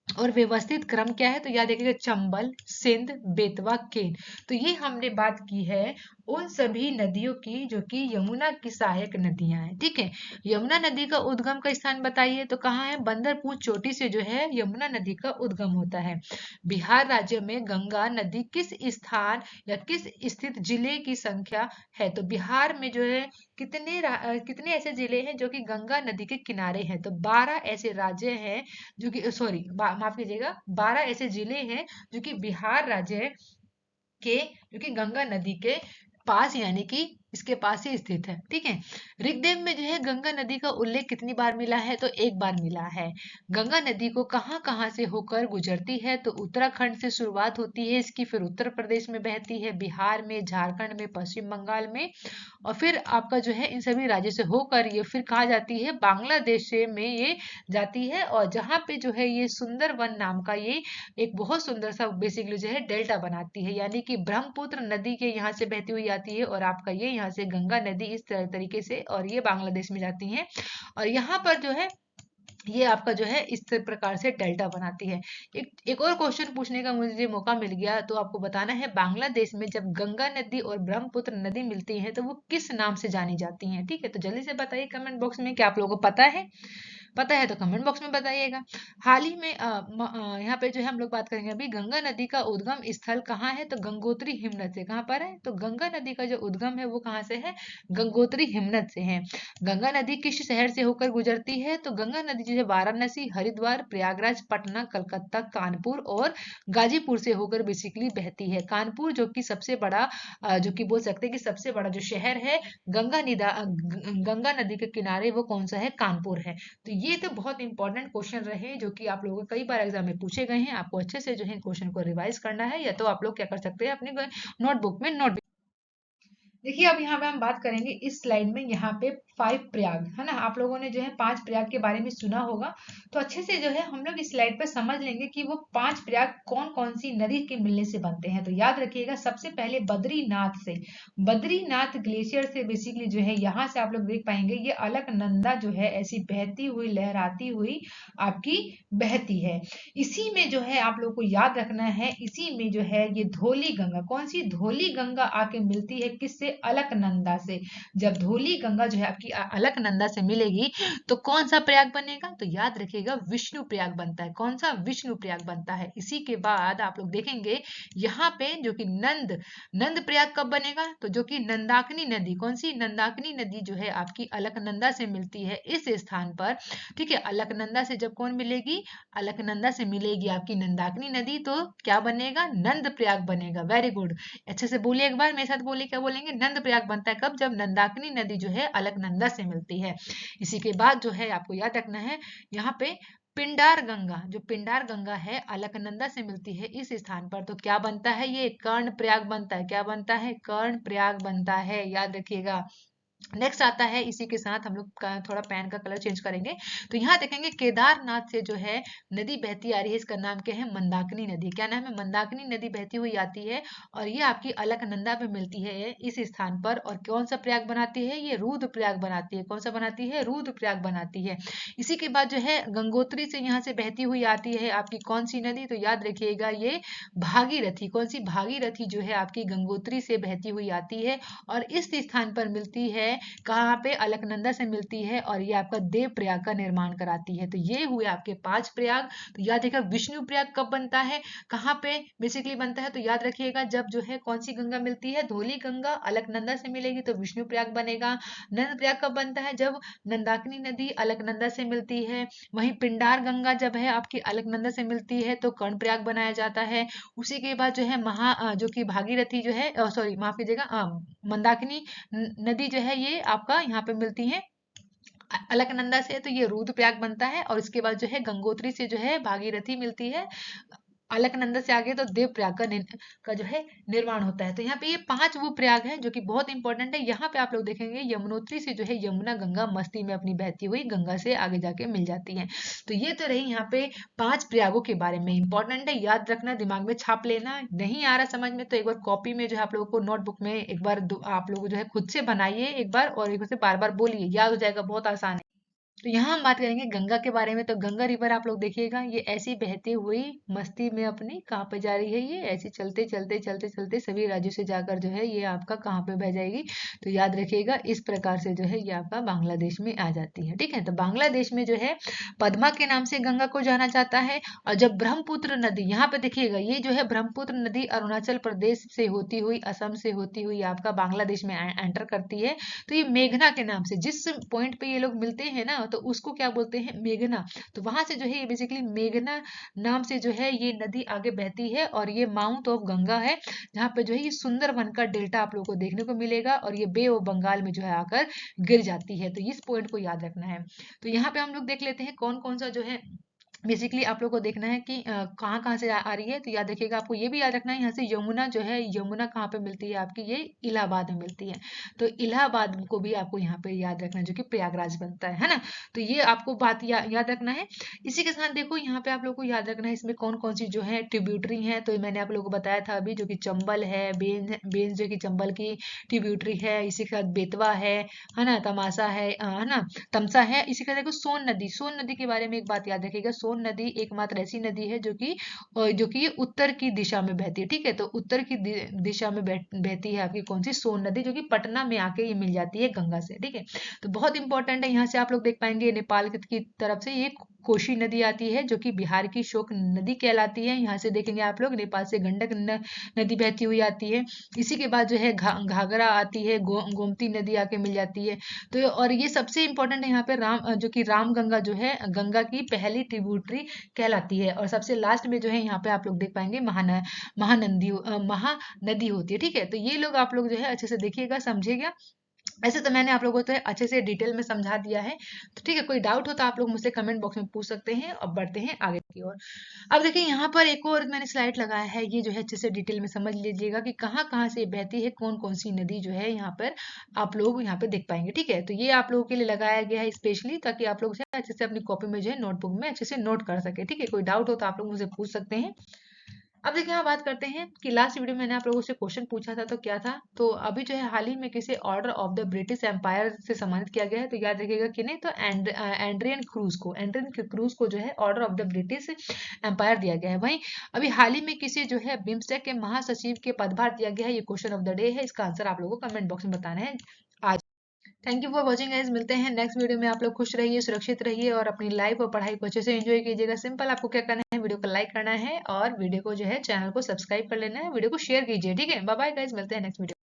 S1: और व्यवस्थित क्रम क्या है? तो याद रखिएगा, चंबल, सिंध, बेतवा, केन। तो ये हमने बात की है उन सभी नदियों की जो कि यमुना की सहायक नदियां हैं, ठीक है। यमुना नदी का उद्गम का स्थान बताइए, तो कहाँ है? बंदरपुर चोटी से जो है यमुना नदी का उद्गम होता है। बिहार राज्य में गंगा नदी किस स्थान या किस स्थित जिले की संख्या है? तो बिहार में जो है कितने ऐसे जिले हैं जो कि गंगा नदी के किनारे हैं? तो 12 ऐसे राज्य हैं जो कि सॉरी माफ कीजिएगा, 12 ऐसे जिले हैं जो कि बिहार राज्य के जो कि गंगा नदी के पास यानी कि इसके पास ही स्थित है, ठीक है। ऋग्वेद में जो है गंगा नदी का उल्लेख कितनी बार मिला है? तो एक बार मिला है। गंगा नदी को कहां कहां से होकर गुजरती है? तो उत्तराखंड से शुरुआत होती है इसकी, फिर उत्तर प्रदेश में बहती है, बिहार में, झारखंड में, पश्चिम बंगाल में, और फिर आपका जो है इन सभी राज्यों से होकर ये फिर कहा जाती है बांग्लादेश में ये जाती है, और जहाँ पे जो है ये सुंदरवन नाम का ये एक बहुत सुंदर सा बेसिकली जो है डेल्टा बनाती है, यानी कि ब्रह्मपुत्र नदी के यहाँ से बहती हुई आती है और आपका ये यहाँ से गंगा नदी इस तरीके से, और ये बांग्लादेश में जाती है, और यहाँ पर जो है ये आपका जो है इस प्रकार से डेल्टा बनाती है। एक और क्वेश्चन पूछने का मुझे मौका मिल गया, तो आपको बताना है बांग्लादेश में जब गंगा नदी और ब्रह्मपुत्र नदी मिलती है तो वो किस नाम से जानी जाती हैं, ठीक है। तो जल्दी से बताइए कमेंट बॉक्स में, क्या आप लोगों को पता है? पता है तो कमेंट बॉक्स में बताइएगा। हाल ही में यहाँ पे जो है हम लोग बात करेंगे अभी गंगा नदी का उद्गम स्थल कहाँ है, तो गंगोत्री हिमनद से। कहाँ पर है, तो गंगा नदी का जो उद्गम है वो कहाँ से है, गंगोत्री हिमनद से है। गंगा नदी किस शहर से होकर गुजरती है, तो गंगा नदी जो है वाराणसी, हरिद्वार, प्रयागराज, पटना, कलकत्ता, कानपुर और गाजीपुर से होकर बेसिकली बहती है। कानपुर जो कि सबसे बड़ा जो कि बोल सकते हैं कि सबसे बड़ा जो शहर है गंगा नदी के किनारे, वो कौन सा है, कानपुर है। तो ये तो बहुत इंपॉर्टेंट क्वेश्चन रहे जो कि आप लोगों को कई बार एग्जाम में पूछे गए हैं। आपको अच्छे से जो है क्वेश्चन को रिवाइज करना है, या तो आप लोग क्या कर सकते हैं अपने नोटबुक में नोट। देखिए अब यहाँ पे हम बात करेंगे इस स्लाइड में, यहाँ पे 5 प्रयाग है ना, आप लोगों ने जो है 5 प्रयाग के बारे में सुना होगा। तो अच्छे से जो है हम लोग इस स्लाइड पे समझ लेंगे कि वो 5 प्रयाग कौन कौन सी नदी के मिलने से बनते हैं। तो याद रखिएगा, सबसे पहले बद्रीनाथ से, बद्रीनाथ ग्लेशियर से बेसिकली जो है यहाँ से आप लोग देख पाएंगे ये अलकनंदा जो है ऐसी बहती हुई लहराती हुई आपकी बहती है। इसी में जो है आप लोग को याद रखना है, इसी में जो है ये धौली गंगा, कौन सी, धौली गंगा आके मिलती है किससे, अलकनंदा से। जब धौली गंगा जो है आपकी अलकनंदा से मिलेगी तो कौन सा प्रयाग बनेगा, तो याद रखिएगा विष्णु प्रयाग बनता है। कौन सा, विष्णु प्रयाग बनता है। इसी के बाद आप लोग देखेंगे यहाँ पे जो कि नंद प्रयाग कब बनेगा, तो जो कि नंदाकिनी नदी, कौन सी, नंदाकिनी नदी जो है आपकी अलकनंदा से मिलती है इस स्थान पर। ठीक है, अलकनंदा से जब कौन मिलेगी, अलकनंदा से मिलेगी आपकी नंदाकिनी नदी, तो क्या बनेगा, नंद प्रयाग बनेगा। वेरी गुड, अच्छे से बोलिए एक बार मेरे साथ, बोलिए क्या बोलेंगे, नंद प्रयाग बनता है कब, जब नंदाकिनी नदी जो है अलकनंदा से मिलती है। इसी के बाद जो है आपको याद रखना है यहाँ पे पिंडार गंगा, जो पिंडार गंगा है अलकनंदा से मिलती है इस स्थान पर, तो क्या बनता है, ये कर्ण प्रयाग बनता है। क्या बनता है, कर्ण प्रयाग बनता है, याद रखिएगा। नेक्स्ट आता है, इसी के साथ हम लोग थोड़ा पैन का कलर चेंज करेंगे। तो यहाँ देखेंगे केदारनाथ से जो है नदी बहती आ रही है, इसका नाम क्या है, मंदाकिनी नदी। क्या नाम है, मंदाकिनी नदी बहती हुई आती है और ये आपकी अलकनंदा में मिलती है इस स्थान पर। और कौन सा प्रयाग बनाती है, ये रुद्र प्रयाग बनाती है। कौन सा बनाती है, रुद्र प्रयाग बनाती है। इसी के बाद जो है गंगोत्री से यहाँ से बहती हुई आती है आपकी कौन सी नदी, तो याद रखिएगा ये भागीरथी। कौन सी, भागीरथी जो है आपकी गंगोत्री से बहती हुई आती है और इस स्थान पर मिलती है, कहाँ पे, अलकनंदा से मिलती है और ये आपका देव प्रयाग का निर्माण कराती है। तो ये हुए आपके 5 प्रयाग। तो याद रखिएगा विष्णु प्रयाग कब बनता है, कहाँ पे बेसिकली बनता है, तो याद रखिएगा जब जो है कौन सी गंगा मिलती है, धौली गंगा अलकनंदा से मिलेगी तो विष्णु प्रयाग बनेगा। नंद प्रयाग कब बनता है, जब नंदाकिनी नदी अलकनंदा से मिलती है। वहीं पिंडार गंगा जब है आपकी अलकनंदा से मिलती है तो कर्ण प्रयाग बनाया जाता है। उसी के बाद जो है जो कि भागीरथी जो है, सॉरी माफ कीजिएगा, मंदाकिनी नदी जो है ये आपका यहाँ पे मिलती है अलकनंदा से, तो ये रुद्रप्रयाग बनता है। और इसके बाद जो है गंगोत्री से जो है भागीरथी मिलती है अलकनंदा से आगे, तो देव प्रयाग का जो है निर्माण होता है। तो यहाँ पे ये 5 वो प्रयाग हैं जो कि बहुत इंपॉर्टेंट है। यहाँ पे आप लोग देखेंगे यमुनोत्री से जो है यमुना गंगा मस्ती में अपनी बहती हुई गंगा से आगे जाके मिल जाती है। तो ये तो रही यहाँ पे 5 प्रयागों के बारे में, इंपॉर्टेंट है, याद रखना, दिमाग में छाप लेना। नहीं आ रहा समझ में तो एक बार कॉपी में जो है आप लोगों को नोटबुक में एक बार आप लोग जो है खुद से बनाइए एक बार और एक बार से बार बार बोलिए, याद हो जाएगा, बहुत आसान है। तो यहाँ हम बात करेंगे गंगा के बारे में। तो गंगा रिवर आप लोग देखिएगा ये ऐसी बहती हुई मस्ती में अपनी कहाँ पे जा रही है, ये ऐसे चलते चलते चलते चलते सभी राज्यों से जाकर जो है ये आपका कहाँ पे बह जाएगी, तो याद रखिएगा इस प्रकार से जो है ये आपका बांग्लादेश में आ जाती है। ठीक है, तो बांग्लादेश में जो है पद्मा के नाम से गंगा को जाना जाता है। और जब ब्रह्मपुत्र नदी, यहाँ पे देखिएगा ये जो है ब्रह्मपुत्र नदी अरुणाचल प्रदेश से होती हुई, असम से होती हुई आपका बांग्लादेश में एंटर करती है। तो ये मेघना के नाम से, जिस पॉइंट पे ये लोग मिलते हैं ना, तो उसको क्या बोलते हैं, मेघना। तो वहां से जो है ये बेसिकली मेघना नाम से जो है ये नदी आगे बहती है और ये माउंट ऑफ गंगा है, जहाँ पे जो है ये सुंदरवन का डेल्टा आप लोगों को देखने को मिलेगा और ये बे ऑफ बंगाल में जो है आकर गिर जाती है। तो इस पॉइंट को याद रखना है। तो यहाँ पे हम लोग देख लेते हैं कौन कौन सा जो है बेसिकली आप लोग को देखना है कि कहाँ कहाँ से आ रही है। तो याद रखिएगा, आपको ये भी याद रखना है यहाँ से यमुना जो है, यमुना कहाँ पे मिलती है आपकी, ये इलाहाबाद में मिलती है। तो इलाहाबाद को भी आपको यहाँ पे याद रखना है, जो कि प्रयागराज बनता है ना। तो ये आपको बात याद रखना है। इसी के साथ देखो यहाँ पे आप लोग को याद रखना है इसमें कौन कौन सी जो है ट्रिब्यूटरी है। तो मैंने आप लोगों को बताया था अभी, जो कि चंबल है, बेंज जो कि चंबल की ट्रिब्यूटरी है। इसी के साथ बेतवा है ना, तमाशा है ना, तमसा है। इसी के साथ देखो सोन नदी, सोन नदी के बारे में एक बात याद रखिएगा, सोन नदी एकमात्र ऐसी नदी है जो कि उत्तर की दिशा में बहती है। ठीक है, तो उत्तर की दिशा में बहती है आपकी कौन सी, सोन नदी, जो कि पटना में आके ये मिल जाती है गंगा से। ठीक है, तो बहुत इंपॉर्टेंट है। यहाँ से आप लोग देख पाएंगे नेपाल की तरफ से ये कोशी नदी आती है जो कि बिहार की शोक नदी कहलाती है। यहाँ से देखेंगे आप लोग नेपाल से गंडक नदी बहती हुई आती है। इसी के बाद जो है घाघरा आती है, गोमती नदी आके मिल जाती है। तो और ये सबसे इंपॉर्टेंट है यहाँ पे जो कि रामगंगा जो है गंगा की पहली ट्रिब्यूटरी कहलाती है। और सबसे लास्ट में जो है यहाँ पे आप लोग देख पाएंगे महानदी होती है। ठीक है, तो ये लोग आप लोग जो है अच्छे से देखिएगा, समझिएगा। ऐसे तो मैंने आप लोगों को तो अच्छे से डिटेल में समझा दिया है। तो ठीक है, कोई डाउट हो तो आप लोग मुझसे कमेंट बॉक्स में पूछ सकते हैं। और बढ़ते हैं आगे की ओर। अब देखिए यहाँ पर एक और मैंने स्लाइड लगाया है, ये जो है अच्छे से डिटेल में समझ लीजिएगा कि कहाँ कहाँ से बहती है, कौन कौन सी नदी जो है यहाँ पर आप लोग यहाँ पे देख पाएंगे। ठीक है, तो ये आप लोगों के लिए लगाया गया है स्पेशली, ताकि आप लोग जो है अच्छे से अपनी कॉपी में जो है नोटबुक में अच्छे से नोट कर सके। ठीक है, कोई डाउट हो तो आप लोग मुझसे पूछ सकते हैं। अब देखिए यहाँ बात करते हैं कि लास्ट वीडियो में मैंने आप लोगों से क्वेश्चन पूछा था, तो क्या था, तो अभी जो है हाल ही में किसे Order of the British Empire से सम्मानित किया गया है, तो याद रखिएगा कि नहीं, तो एंड्रियन क्रूज को जो है Order of the British Empire दिया गया है। वहीं अभी हाल ही में किसे जो है बिम्स्टेक के महासचिव के पदभार दिया गया है, ये क्वेश्चन ऑफ द डे है। इसका आंसर आप लोगों को कमेंट बॉक्स में बताना है आज। Thank you for watching guys, मिलते हैं नेक्स्ट वीडियो में। आप लोग खुश रहिए, सुरक्षित रहिए और अपनी लाइफ और पढ़ाई को अच्छे से एंजॉय कीजिएगा। सिंपल आपको क्या करना है, वीडियो को लाइक करना है और वीडियो को जो है चैनल को सब्सक्राइब कर लेना है, वीडियो को शेयर कीजिए। ठीक है, बाय बाय गाइस, मिलते हैं नेक्स्ट वीडियो।